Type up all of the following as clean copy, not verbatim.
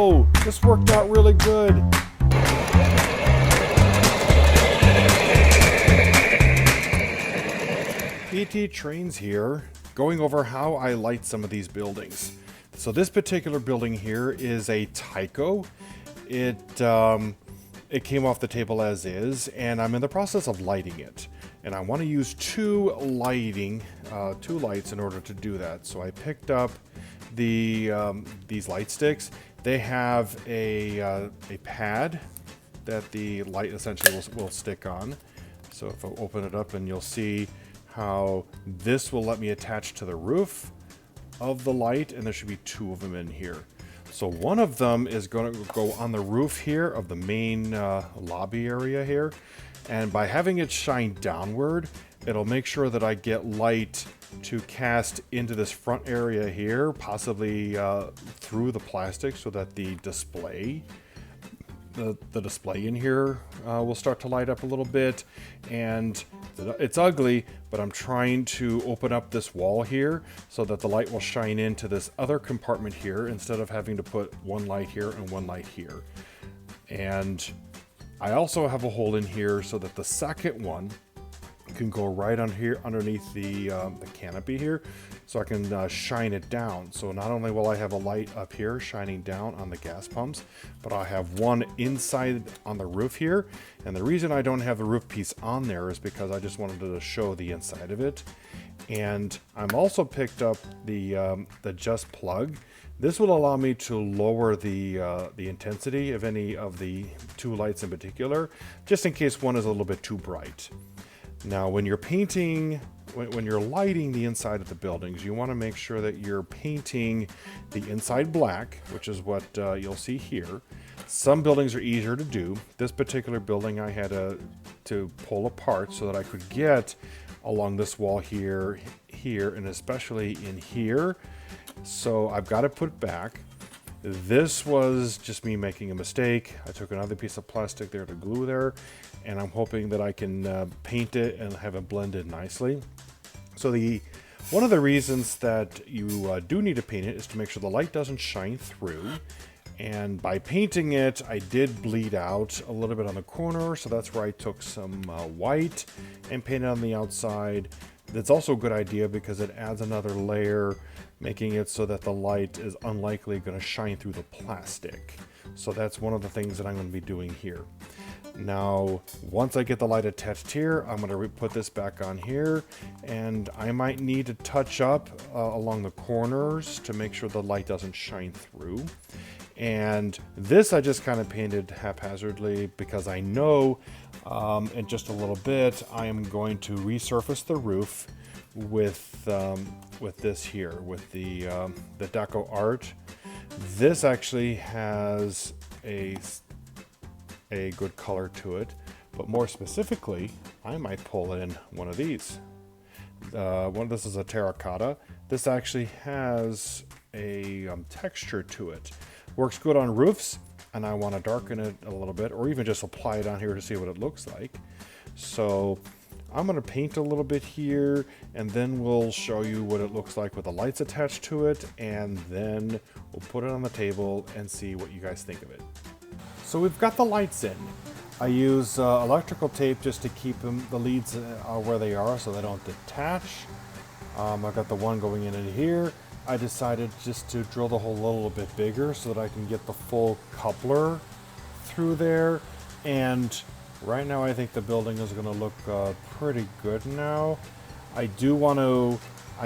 go! This worked out really good! PT Trains here, going over how I light some of these buildings. So this particular building here is a Tyco. It came off the table as is, and I'm in the process of lighting it. And I want to use two lights in order to do that. So I picked up these light sticks. They have a pad that the light essentially will stick on. So if I open it up, and you'll see how this will let me attach to the roof of the light, and there should be two of them in here. So one of them is going to go on the roof here of the main lobby area here, and by having it shine downward, it'll make sure that I get light to cast into this front area here, possibly through the plastic, so that the display in here will start to light up a little bit. And it's ugly, but I'm trying to open up this wall here so that the light will shine into this other compartment here instead of having to put one light here and one light here. And I also have a hole in here so that the second one can go right on here underneath the canopy here, so I can shine it down. So not only will I have a light up here shining down on the gas pumps, but I have one inside on the roof here. And the reason I don't have the roof piece on there is because I just wanted to show the inside of it. And I'm also picked up the just plug. This will allow me to lower the intensity of any of the two lights in particular, just in case one is a little bit too bright. Now, when you're painting, when you're lighting the inside of the buildings, you want to make sure that you're painting the inside black, which is what you'll see here. Some buildings are easier to do. This particular building I had to pull apart so that I could get along this wall here, and especially in here. So I've got to put it back. This was just me making a mistake. I took another piece of plastic there to glue there, and I'm hoping that I can paint it and have it blended nicely. So one of the reasons that you do need to paint it is to make sure the light doesn't shine through. And by painting it, I did bleed out a little bit on the corner, so that's where I took some white and painted on the outside. That's also a good idea because it adds another layer, making it so that the light is unlikely going to shine through the plastic. So that's one of the things that I'm going to be doing here. Now, once I get the light attached here, I'm going to put this back on here, and I might need to touch up along the corners to make sure the light doesn't shine through. And this I just kind of painted haphazardly because I know in just a little bit I am going to resurface the roof with this here, with the Deco art. This actually has a good color to it, but more specifically, I might pull in one of these. This is a terracotta. This actually has a texture to it. Works good on roofs, and I want to darken it a little bit, or even just apply it on here to see what it looks like. So I'm going to paint a little bit here, and then we'll show you what it looks like with the lights attached to it, and then we'll put it on the table and see what you guys think of it. So we've got the lights in. I use electrical tape just to keep the leads where they are so they don't detach. I've got the one going in here. I decided just to drill the hole a little bit bigger so that I can get the full coupler through there. And right now I think the building is going to look pretty good now. I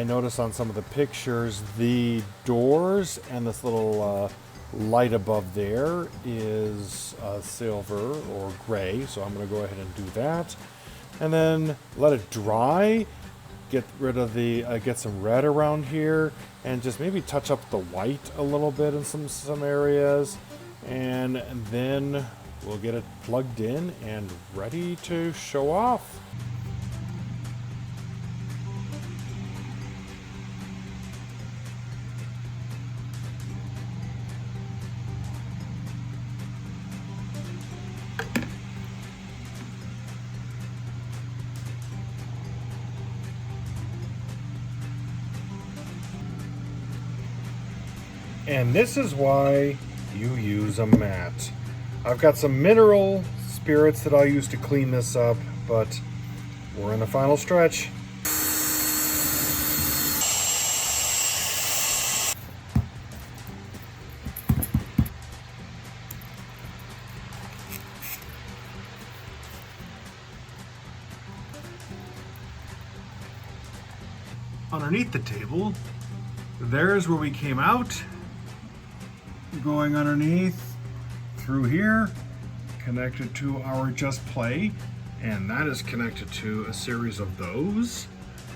noticed on some of the pictures, the doors and this little light above there is silver or gray. So I'm going to go ahead and do that. And then let it dry. Get rid of get some red around here, and just maybe touch up the white a little bit in some areas, and then we'll get it plugged in and ready to show off. And this is why you use a mat. I've got some mineral spirits that I'll use to clean this up, but we're in the final stretch. Underneath the table, there's where we came out. Going underneath through here, connected to our Just Play, and that is connected to a series of those,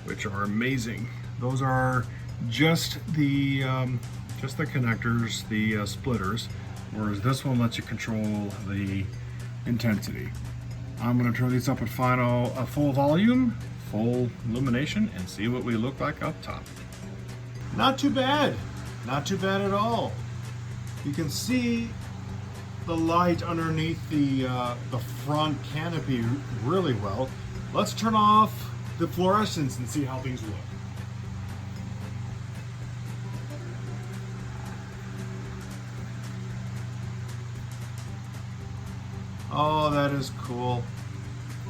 which are amazing. Those are just the connectors, the splitters, whereas this one lets you control the intensity. I'm going to turn these up at full volume, full illumination, and see what we look like up top. Not too bad. Not too bad at all. You can see the light underneath the front canopy really well. Let's turn off the fluorescence and see how things look. Oh, that is cool.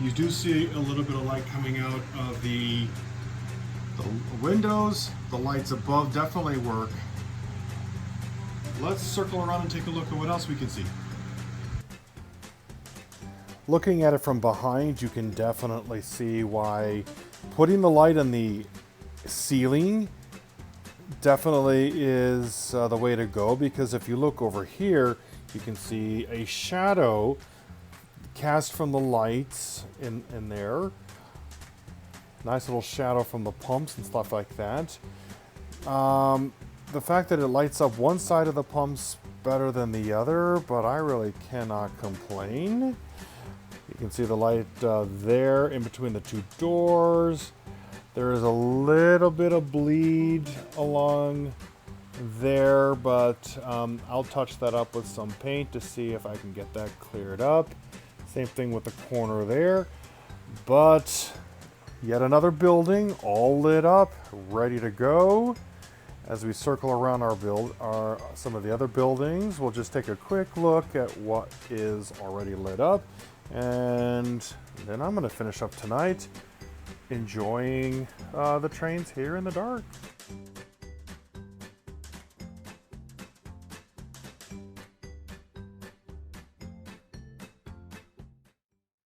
You do see a little bit of light coming out of the windows. The lights above definitely work. Let's circle around and take a look at what else we can see. Looking at it from behind, you can definitely see why putting the light on the ceiling definitely is the way to go, because if you look over here, you can see a shadow cast from the lights in there. Nice little shadow from the pumps and stuff like that. The fact that it lights up one side of the pumps better than the other, but I really cannot complain. You can see the light there in between the two doors. There is a little bit of bleed along there, but I'll touch that up with some paint to see if I can get that cleared up. Same thing with the corner there. But yet another building all lit up, ready to go. As we circle around some of the other buildings, we'll just take a quick look at what is already lit up, and then I'm going to finish up tonight enjoying the trains here in the dark.